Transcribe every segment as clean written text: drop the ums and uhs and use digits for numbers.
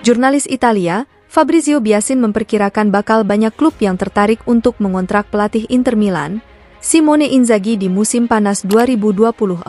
Jurnalis Italia, Fabrizio Biasin memperkirakan bakal banyak klub yang tertarik untuk mengontrak pelatih Inter Milan, Simone Inzaghi di musim panas 2024.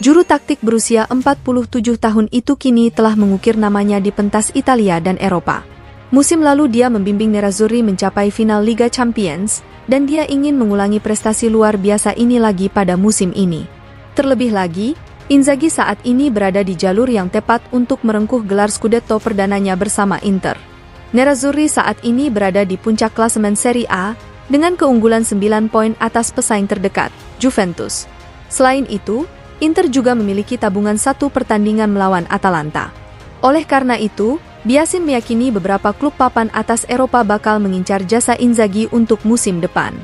Juru taktik berusia 47 tahun itu kini telah mengukir namanya di pentas Italia dan Eropa. Musim lalu dia membimbing Nerazzurri mencapai final Liga Champions, dan dia ingin mengulangi prestasi luar biasa ini lagi pada musim ini. Terlebih lagi, Inzaghi saat ini berada di jalur yang tepat untuk merengkuh gelar Scudetto perdananya bersama Inter. Nerazzurri saat ini berada di puncak klasemen Serie A, dengan keunggulan 9 poin atas pesaing terdekat, Juventus. Selain itu, Inter juga memiliki tabungan 1 pertandingan melawan Atalanta. Oleh karena itu, Biasin meyakini beberapa klub papan atas Eropa bakal mengincar jasa Inzaghi untuk musim depan.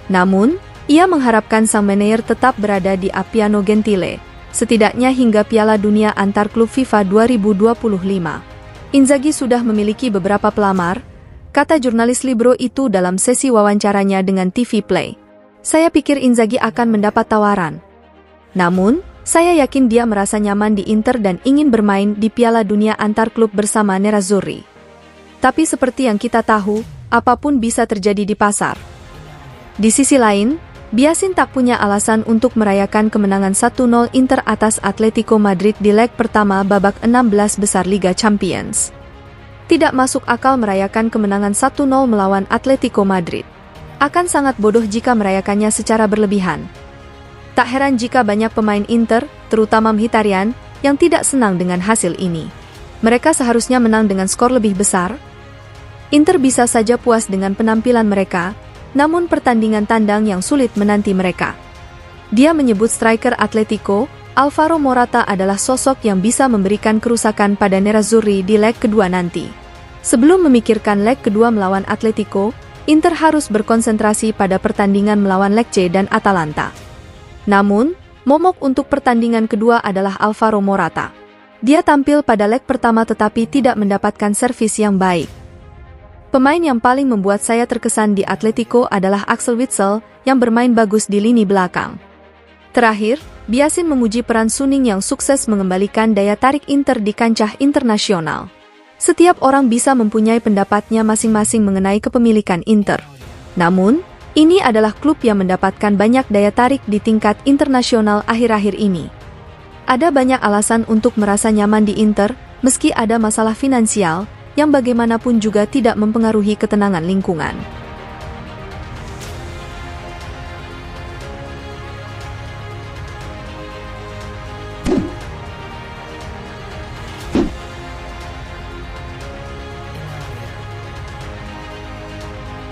Namun, ia mengharapkan sang manajer tetap berada di Appiano Gentile, setidaknya hingga Piala Dunia antar klub FIFA 2025. Inzaghi sudah memiliki beberapa pelamar, kata jurnalis Libro itu dalam sesi wawancaranya dengan TV Play. Saya pikir Inzaghi akan mendapat tawaran. Namun, saya yakin dia merasa nyaman di Inter dan ingin bermain di Piala Dunia antar klub bersama Nerazzurri. Tapi seperti yang kita tahu, apapun bisa terjadi di pasar. Di sisi lain, Biasin tak punya alasan untuk merayakan kemenangan 1-0 Inter atas Atletico Madrid di leg pertama babak 16 besar Liga Champions. Tidak masuk akal merayakan kemenangan 1-0 melawan Atletico Madrid. Akan sangat bodoh jika merayakannya secara berlebihan. Tak heran jika banyak pemain Inter, terutama Mkhitaryan, yang tidak senang dengan hasil ini. Mereka seharusnya menang dengan skor lebih besar. Inter bisa saja puas dengan penampilan mereka, namun pertandingan tandang yang sulit menanti mereka. Dia menyebut striker Atletico, Alvaro Morata adalah sosok yang bisa memberikan kerusakan pada Nerazzurri di leg kedua nanti. Sebelum memikirkan leg kedua melawan Atletico, Inter harus berkonsentrasi pada pertandingan melawan Lecce dan Atalanta. Namun, momok untuk pertandingan kedua adalah Alvaro Morata. Dia tampil pada leg pertama tetapi tidak mendapatkan servis yang baik. Pemain yang paling membuat saya terkesan di Atletico adalah Axel Witsel, yang bermain bagus di lini belakang. Terakhir, Biasin memuji peran Suning yang sukses mengembalikan daya tarik Inter di kancah internasional. Setiap orang bisa mempunyai pendapatnya masing-masing mengenai kepemilikan Inter. Namun, ini adalah klub yang mendapatkan banyak daya tarik di tingkat internasional akhir-akhir ini. Ada banyak alasan untuk merasa nyaman di Inter, meski ada masalah finansial, yang bagaimanapun juga tidak mempengaruhi ketenangan lingkungan.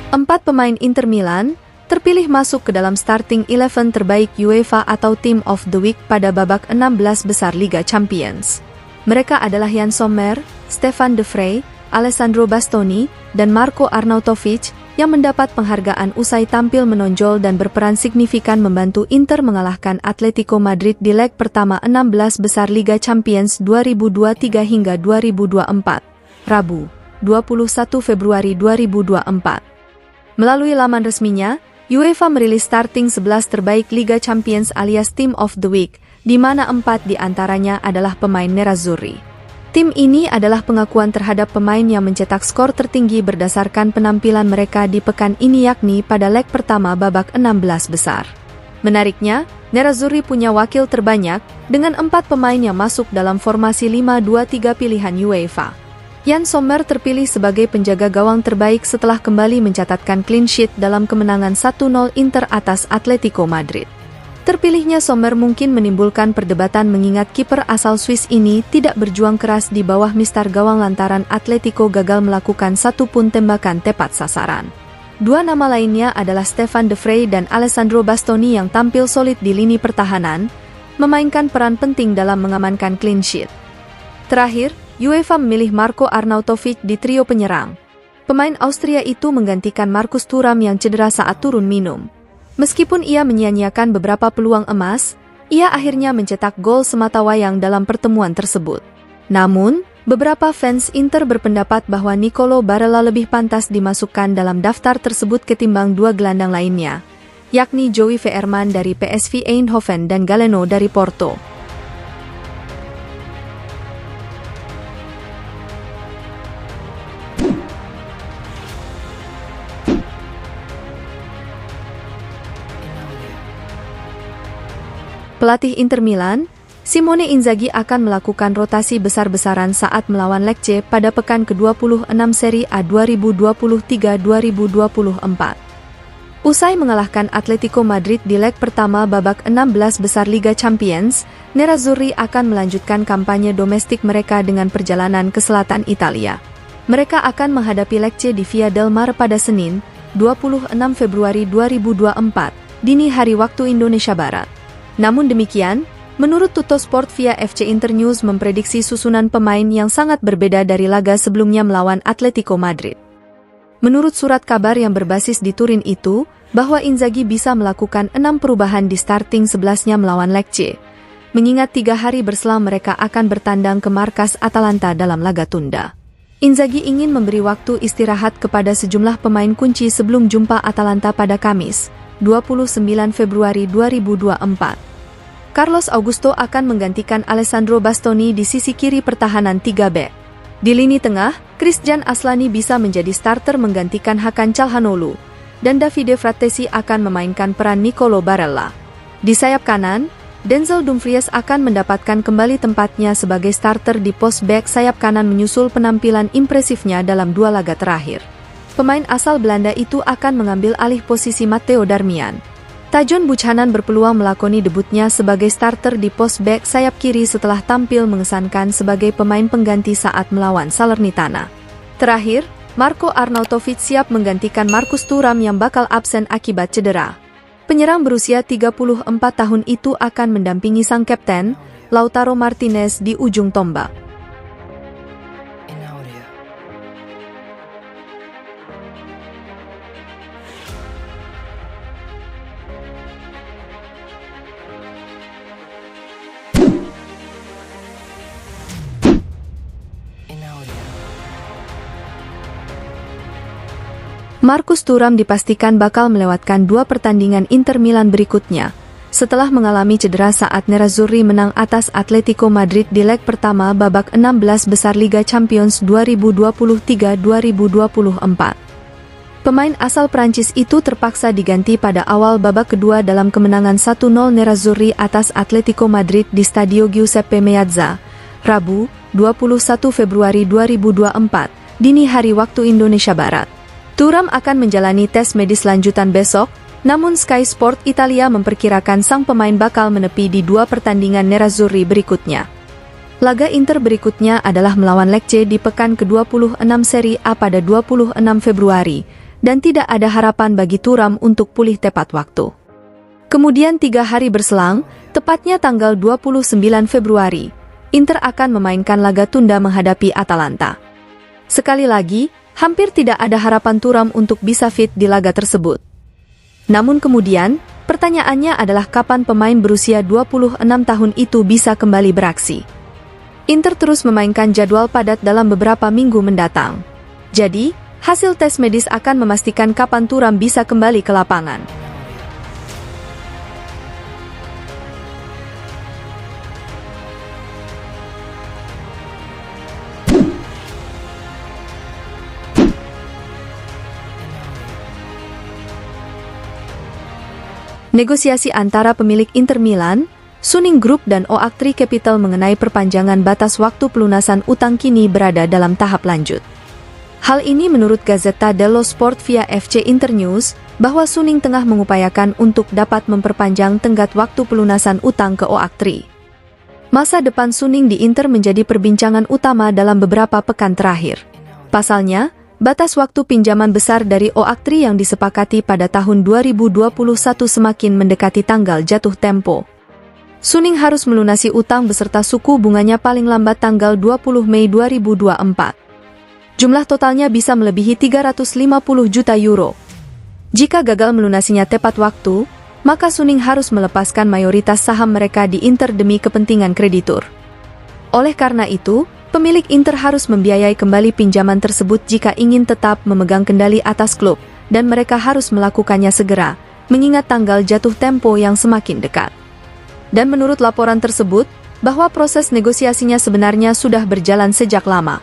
Empat pemain Inter Milan terpilih masuk ke dalam starting 11 terbaik UEFA atau Team of the Week pada babak 16 besar Liga Champions. Mereka adalah Yann Sommer, Stefan De Vrij, Alessandro Bastoni, dan Marco Arnautovic, yang mendapat penghargaan usai tampil menonjol dan berperan signifikan membantu Inter mengalahkan Atletico Madrid di leg pertama 16 besar Liga Champions 2023 hingga 2024, Rabu, 21 Februari 2024. Melalui laman resminya, UEFA merilis starting 11 terbaik Liga Champions alias Team of the Week, di mana 4 di antaranya adalah pemain Nerazzurri. Tim ini adalah pengakuan terhadap pemain yang mencetak skor tertinggi berdasarkan penampilan mereka di pekan ini yakni pada leg pertama babak 16 besar. Menariknya, Nerazzurri punya wakil terbanyak, dengan 4 pemain yang masuk dalam formasi 5-2-3 pilihan UEFA. Yann Sommer terpilih sebagai penjaga gawang terbaik setelah kembali mencatatkan clean sheet dalam kemenangan 1-0 Inter atas Atletico Madrid. Terpilihnya Sommer mungkin menimbulkan perdebatan mengingat kiper asal Swiss ini tidak berjuang keras di bawah mistar gawang lantaran Atletico gagal melakukan satu pun tembakan tepat sasaran. Dua nama lainnya adalah Stefan De Vrij dan Alessandro Bastoni yang tampil solid di lini pertahanan, memainkan peran penting dalam mengamankan clean sheet. Terakhir, UEFA memilih Marco Arnautovic di trio penyerang. Pemain Austria itu menggantikan Markus Thuram yang cedera saat turun minum. Meskipun ia menyia-nyiakan beberapa peluang emas, ia akhirnya mencetak gol sematawayang dalam pertemuan tersebut. Namun, beberapa fans Inter berpendapat bahwa Nicolo Barella lebih pantas dimasukkan dalam daftar tersebut ketimbang dua gelandang lainnya, yakni Joey Veerman dari PSV Eindhoven dan Galeno dari Porto. Pelatih Inter Milan, Simone Inzaghi akan melakukan rotasi besar-besaran saat melawan Lecce pada pekan ke-26 Serie A 2023-2024. Usai mengalahkan Atletico Madrid di leg pertama babak 16 besar Liga Champions, Nerazzurri akan melanjutkan kampanye domestik mereka dengan perjalanan ke selatan Italia. Mereka akan menghadapi Lecce di Via del Mar pada Senin, 26 Februari 2024, dini hari waktu Indonesia Barat. Namun demikian, menurut Tuttosport via FC Internews memprediksi susunan pemain yang sangat berbeda dari laga sebelumnya melawan Atletico Madrid. Menurut surat kabar yang berbasis di Turin itu, bahwa Inzaghi bisa melakukan 6 perubahan di starting 11-nya melawan Lecce, mengingat 3 hari berselang mereka akan bertandang ke markas Atalanta dalam laga tunda. Inzaghi ingin memberi waktu istirahat kepada sejumlah pemain kunci sebelum jumpa Atalanta pada Kamis, 29 Februari 2024. Carlos Augusto akan menggantikan Alessandro Bastoni di sisi kiri pertahanan 3 bek. Di lini tengah, Christian Aslani bisa menjadi starter menggantikan Hakan Calhanoglu, dan Davide Frattesi akan memainkan peran Nicolo Barella. Di sayap kanan, Denzel Dumfries akan mendapatkan kembali tempatnya sebagai starter di pos bek sayap kanan menyusul penampilan impresifnya dalam 2 laga terakhir. Pemain asal Belanda itu akan mengambil alih posisi Matteo Darmian. Tajon Buchanan berpeluang melakoni debutnya sebagai starter di pos bek sayap kiri setelah tampil mengesankan sebagai pemain pengganti saat melawan Salernitana. Terakhir, Marko Arnautovic siap menggantikan Marcus Thuram yang bakal absen akibat cedera. Penyerang berusia 34 tahun itu akan mendampingi sang kapten, Lautaro Martinez di ujung tombak. Marcus Thuram dipastikan bakal melewatkan 2 pertandingan Inter Milan berikutnya, setelah mengalami cedera saat Nerazzurri menang atas Atletico Madrid di leg pertama babak 16 besar Liga Champions 2023-2024. Pemain asal Prancis itu terpaksa diganti pada awal babak kedua dalam kemenangan 1-0 Nerazzurri atas Atletico Madrid di Stadio Giuseppe Meazza, Rabu, 21 Februari 2024, dini hari waktu Indonesia Barat. Thuram akan menjalani tes medis lanjutan besok, namun Sky Sport Italia memperkirakan sang pemain bakal menepi di 2 pertandingan Nerazzurri berikutnya. Laga Inter berikutnya adalah melawan Lecce di pekan ke-26 Serie A pada 26 Februari, dan tidak ada harapan bagi Thuram untuk pulih tepat waktu. Kemudian 3 hari berselang, tepatnya tanggal 29 Februari, Inter akan memainkan laga tunda menghadapi Atalanta. Sekali lagi, hampir tidak ada harapan Thuram untuk bisa fit di laga tersebut. Namun kemudian, pertanyaannya adalah kapan pemain berusia 26 tahun itu bisa kembali beraksi. Inter terus memainkan jadwal padat dalam beberapa minggu mendatang. Jadi, hasil tes medis akan memastikan kapan Thuram bisa kembali ke lapangan. Negosiasi antara pemilik Inter Milan, Suning Group dan Oaktree Capital mengenai perpanjangan batas waktu pelunasan utang kini berada dalam tahap lanjut. Hal ini menurut Gazzetta dello Sport via FC Internews, bahwa Suning tengah mengupayakan untuk dapat memperpanjang tenggat waktu pelunasan utang ke Oaktree. Masa depan Suning di Inter menjadi perbincangan utama dalam beberapa pekan terakhir. Pasalnya, batas waktu pinjaman besar dari Oaktree yang disepakati pada tahun 2021 semakin mendekati tanggal jatuh tempo. Suning harus melunasi utang beserta suku bunganya paling lambat tanggal 20 Mei 2024. Jumlah totalnya bisa melebihi 350 juta euro. Jika gagal melunasinya tepat waktu, maka Suning harus melepaskan mayoritas saham mereka di Inter demi kepentingan kreditur. Oleh karena itu, pemilik Inter harus membiayai kembali pinjaman tersebut jika ingin tetap memegang kendali atas klub, dan mereka harus melakukannya segera, mengingat tanggal jatuh tempo yang semakin dekat. Dan menurut laporan tersebut, bahwa proses negosiasinya sebenarnya sudah berjalan sejak lama.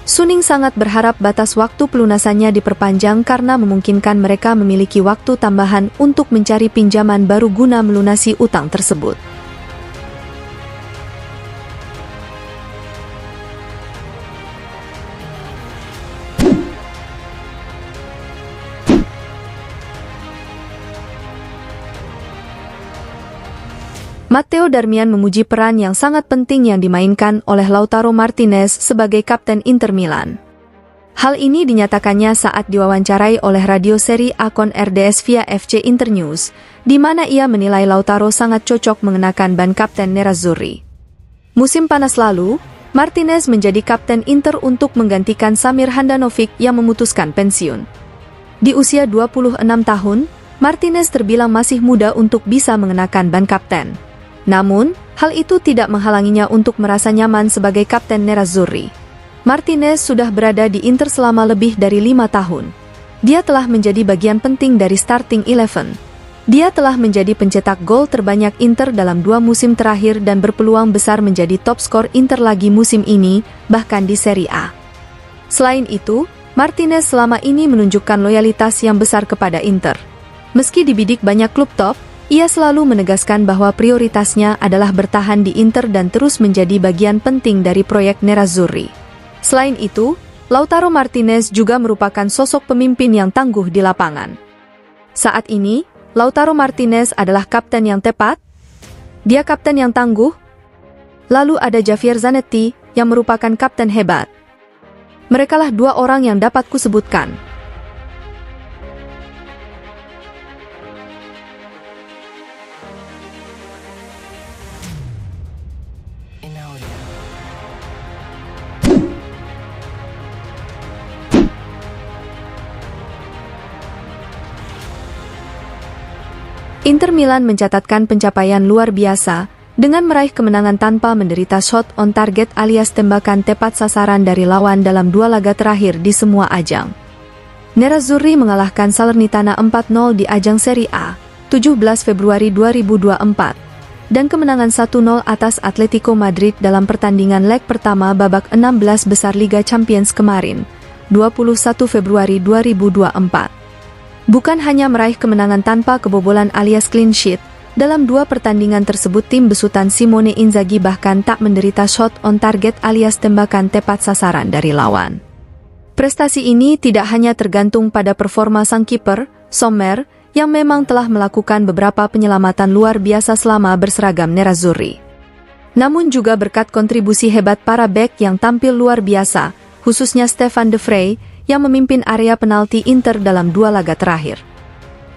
Suning sangat berharap batas waktu pelunasannya diperpanjang karena memungkinkan mereka memiliki waktu tambahan untuk mencari pinjaman baru guna melunasi utang tersebut. Matteo Darmian memuji peran yang sangat penting yang dimainkan oleh Lautaro Martinez sebagai kapten Inter Milan. Hal ini dinyatakannya saat diwawancarai oleh radio seri Akon RDS via FC Internews, di mana ia menilai Lautaro sangat cocok mengenakan ban kapten Nerazzurri. Musim panas lalu, Martinez menjadi kapten Inter untuk menggantikan Samir Handanovic yang memutuskan pensiun. Di usia 26 tahun, Martinez terbilang masih muda untuk bisa mengenakan ban kapten. Namun, hal itu tidak menghalanginya untuk merasa nyaman sebagai kapten Nerazzurri. Martinez sudah berada di Inter selama lebih dari 5 tahun. Dia telah menjadi bagian penting dari starting 11. Dia telah menjadi pencetak gol terbanyak Inter dalam 2 musim terakhir dan berpeluang besar menjadi top skor Inter lagi musim ini, bahkan di Serie A. Selain itu, Martinez selama ini menunjukkan loyalitas yang besar kepada Inter. Meski dibidik banyak klub top, ia selalu menegaskan bahwa prioritasnya adalah bertahan di Inter dan terus menjadi bagian penting dari proyek Nerazzurri. Selain itu, Lautaro Martinez juga merupakan sosok pemimpin yang tangguh di lapangan. Saat ini, Lautaro Martinez adalah kapten yang tepat. Dia kapten yang tangguh. Lalu ada Javier Zanetti yang merupakan kapten hebat. Merekalah 2 orang yang dapat kusebutkan. Inter Milan mencatatkan pencapaian luar biasa dengan meraih kemenangan tanpa menderita shot on target alias tembakan tepat sasaran dari lawan dalam 2 laga terakhir di semua ajang. Nerazzurri mengalahkan Salernitana 4-0 di ajang Serie A, 17 Februari 2024, dan kemenangan 1-0 atas Atletico Madrid dalam pertandingan leg pertama babak 16 besar Liga Champions kemarin, 21 Februari 2024. Bukan hanya meraih kemenangan tanpa kebobolan alias clean sheet, dalam 2 pertandingan tersebut tim besutan Simone Inzaghi bahkan tak menderita shot on target alias tembakan tepat sasaran dari lawan. Prestasi ini tidak hanya tergantung pada performa sang kiper, Sommer, yang memang telah melakukan beberapa penyelamatan luar biasa selama berseragam Nerazzurri. Namun juga berkat kontribusi hebat para bek yang tampil luar biasa, khususnya Stefan De Vrij, yang memimpin area penalti Inter dalam 2 laga terakhir.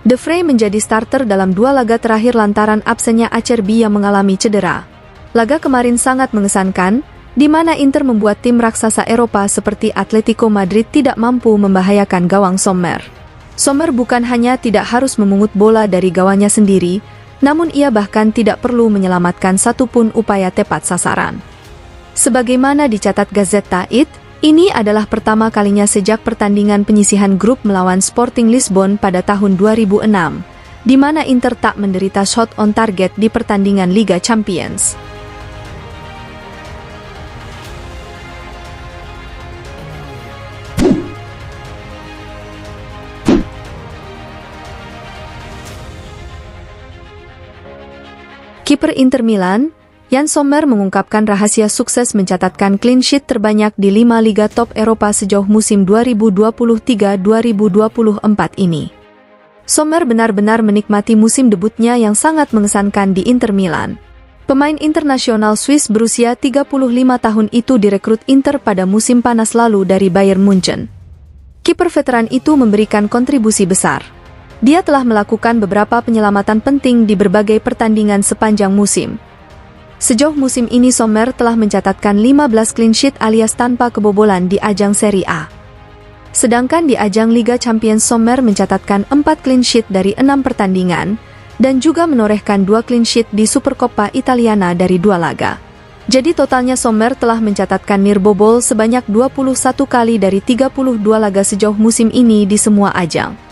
De Vrij menjadi starter dalam 2 laga terakhir lantaran absennya Acerbi yang mengalami cedera. Laga kemarin sangat mengesankan, di mana Inter membuat tim raksasa Eropa seperti Atletico Madrid tidak mampu membahayakan gawang Sommer. Sommer bukan hanya tidak harus memungut bola dari gawangnya sendiri, namun ia bahkan tidak perlu menyelamatkan satupun upaya tepat sasaran. Sebagaimana dicatat Gazzetta IT, ini adalah pertama kalinya sejak pertandingan penyisihan grup melawan Sporting Lisbon pada tahun 2006, di mana Inter tak menderita shot on target di pertandingan Liga Champions. Kiper Inter Milan, Yann Sommer mengungkapkan rahasia sukses mencatatkan clean sheet terbanyak di 5 liga top Eropa sejauh musim 2023-2024 ini. Sommer benar-benar menikmati musim debutnya yang sangat mengesankan di Inter Milan. Pemain internasional Swiss berusia 35 tahun itu direkrut Inter pada musim panas lalu dari Bayern Munchen. Kiper veteran itu memberikan kontribusi besar. Dia telah melakukan beberapa penyelamatan penting di berbagai pertandingan sepanjang musim. Sejauh musim ini Sommer telah mencatatkan 15 clean sheet alias tanpa kebobolan di ajang Serie A. Sedangkan di ajang Liga Champions Sommer mencatatkan 4 clean sheet dari 6 pertandingan, dan juga menorehkan 2 clean sheet di Supercoppa Italiana dari 2 laga. Jadi totalnya Sommer telah mencatatkan nirbobol sebanyak 21 kali dari 32 laga sejauh musim ini di semua ajang.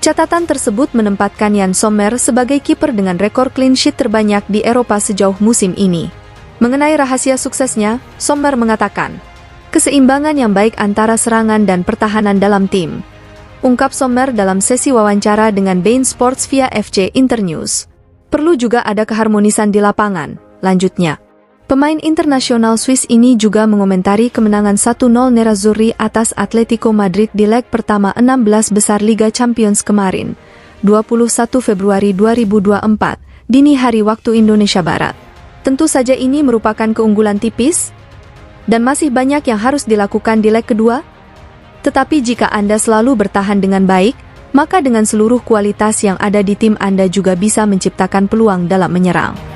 Catatan tersebut menempatkan Yann Sommer sebagai kiper dengan rekor clean sheet terbanyak di Eropa sejauh musim ini. Mengenai rahasia suksesnya, Sommer mengatakan, keseimbangan yang baik antara serangan dan pertahanan dalam tim, ungkap Sommer dalam sesi wawancara dengan beIN Sports via FC Internews. Perlu juga ada keharmonisan di lapangan, lanjutnya. Pemain internasional Swiss ini juga mengomentari kemenangan 1-0 Nerazzurri atas Atletico Madrid di leg pertama 16 besar Liga Champions kemarin, 21 Februari 2024, dini hari waktu Indonesia Barat. Tentu saja ini merupakan keunggulan tipis, dan masih banyak yang harus dilakukan di leg kedua. Tetapi jika Anda selalu bertahan dengan baik, maka dengan seluruh kualitas yang ada di tim Anda juga bisa menciptakan peluang dalam menyerang.